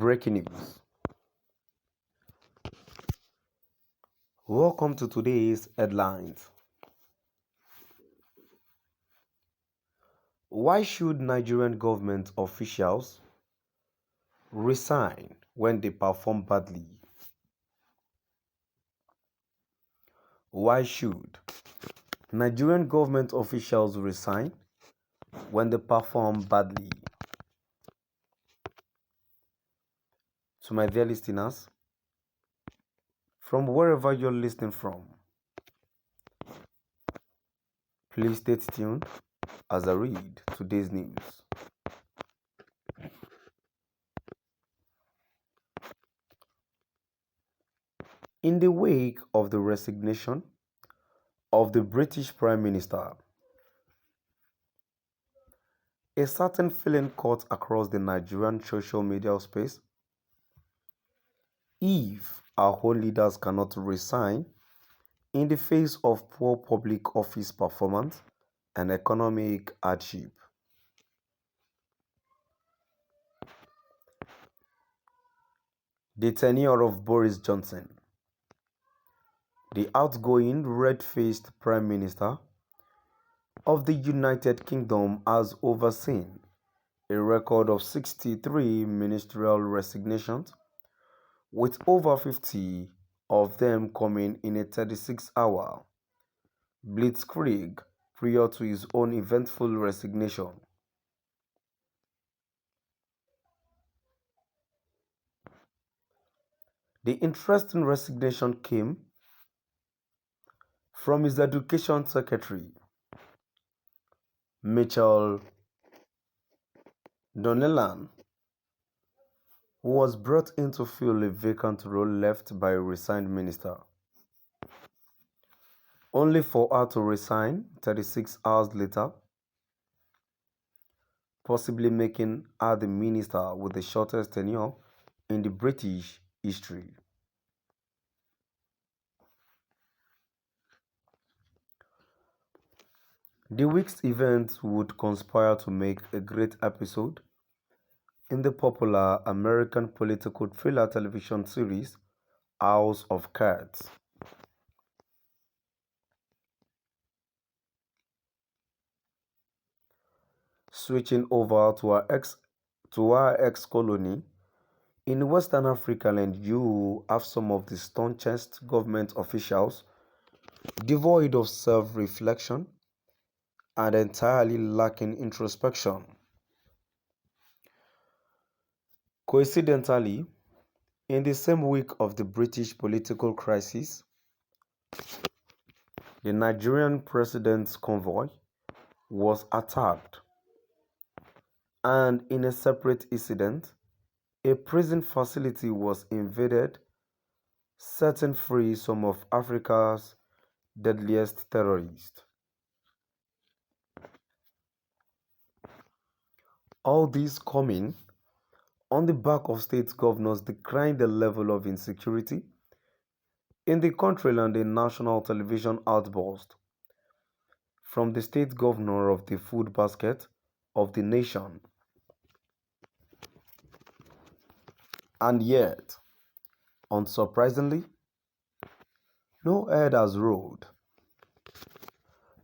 Breaking news. Welcome to today's headlines. Why should Nigerian government officials resign when they perform badly? Why should Nigerian government officials resign when they perform badly? To my dear listeners, from wherever you're listening from, please stay tuned as I read today's news. In the wake of the resignation of the British Prime Minister, a certain feeling cut across the Nigerian social media space. If our own leaders cannot resign in the face of poor public office performance and economic hardship, the tenure of Boris Johnson, the outgoing red-faced Prime Minister of the United Kingdom, has overseen a record of 63 ministerial resignations, with over 50 of them coming in a 36-hour blitzkrieg prior to his own eventful resignation. The interesting resignation came from his Education Secretary, Michael Donnellan, who was brought in to fill a vacant role left by a resigned minister, only for her to resign 36 hours later, possibly making her the minister with the shortest tenure in the British history. The week's events would conspire to make a great episode in the popular American political thriller television series House of Cards. Switching over to our ex-colony in Western Africa, and you have some of the staunchest government officials devoid of self-reflection and entirely lacking introspection. Coincidentally, in the same week of the British political crisis, the Nigerian president's convoy was attacked, and in a separate incident, a prison facility was invaded, setting free some of Africa's deadliest terrorists. All this coming on the back of state governors decrying the level of insecurity in the country and a national television outburst from the state governor of the food basket of the nation. And yet, unsurprisingly, no head has rolled,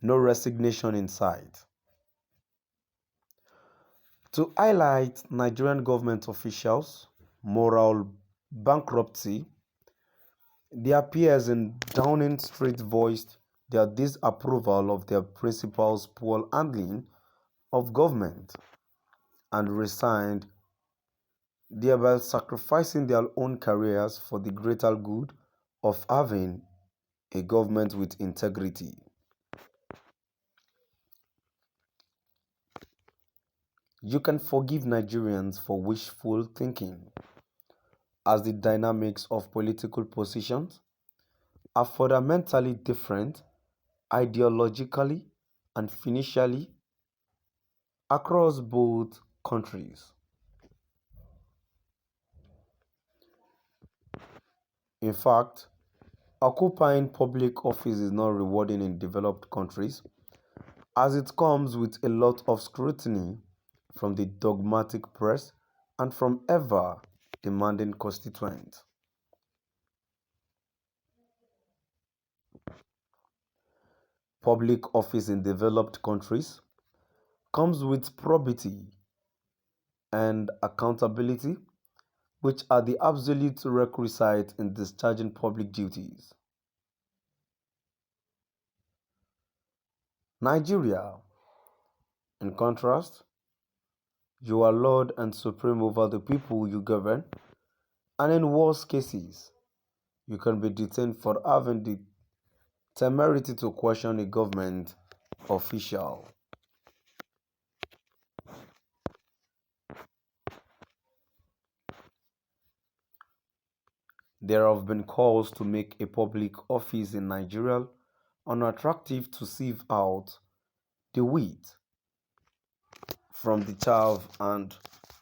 no resignation in sight. To highlight Nigerian government officials' moral bankruptcy, their peers in Downing Street voiced their disapproval of their principal's poor handling of government and resigned, thereby sacrificing their own careers for the greater good of having a government with integrity. You can forgive Nigerians for wishful thinking, as the dynamics of political positions are fundamentally different ideologically and financially across both countries. In fact, occupying public office is not rewarding in developed countries, as it comes with a lot of scrutiny from the dogmatic press and from ever demanding constituent. Public office in developed countries comes with probity and accountability, which are the absolute requisites in discharging public duties. Nigeria, in contrast, you are Lord and supreme over the people you govern, and in worst cases, you can be detained for having the temerity to question a government official. There have been calls to make a public office in Nigeria unattractive to sieve out the wheat from the chaff and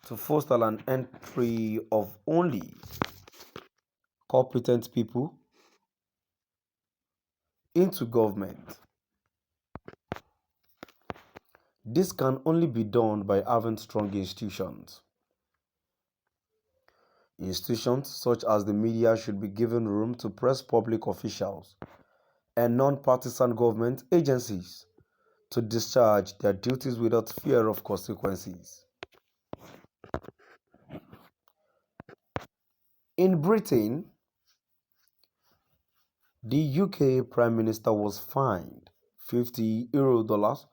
to foster an entry of only competent people into government. This can only be done by having strong institutions. Institutions such as the media should be given room to press public officials and non-partisan government agencies to discharge their duties without fear of consequences. In Britain, the UK Prime Minister was fined €50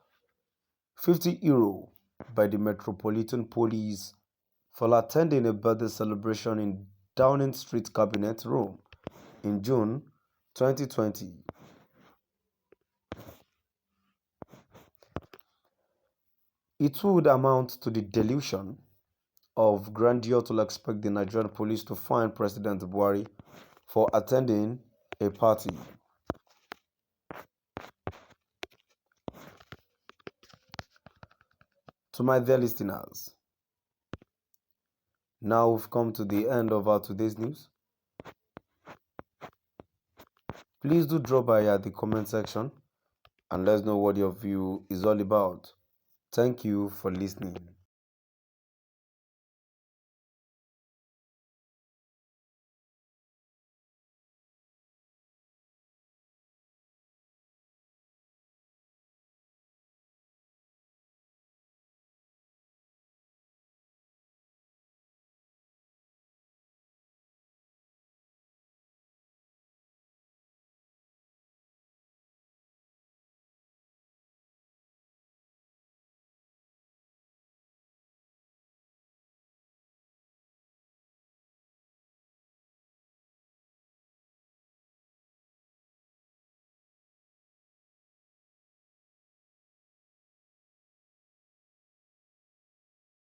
by the Metropolitan Police for attending a birthday celebration in Downing Street Cabinet Room in June 2020. It would amount to the delusion of grandeur to expect the Nigerian police to fine President Buhari for attending a party. To my dear listeners, now we've come to the end of our today's news. Please do drop by at the comment section and let us know what your view is all about. Thank you for listening.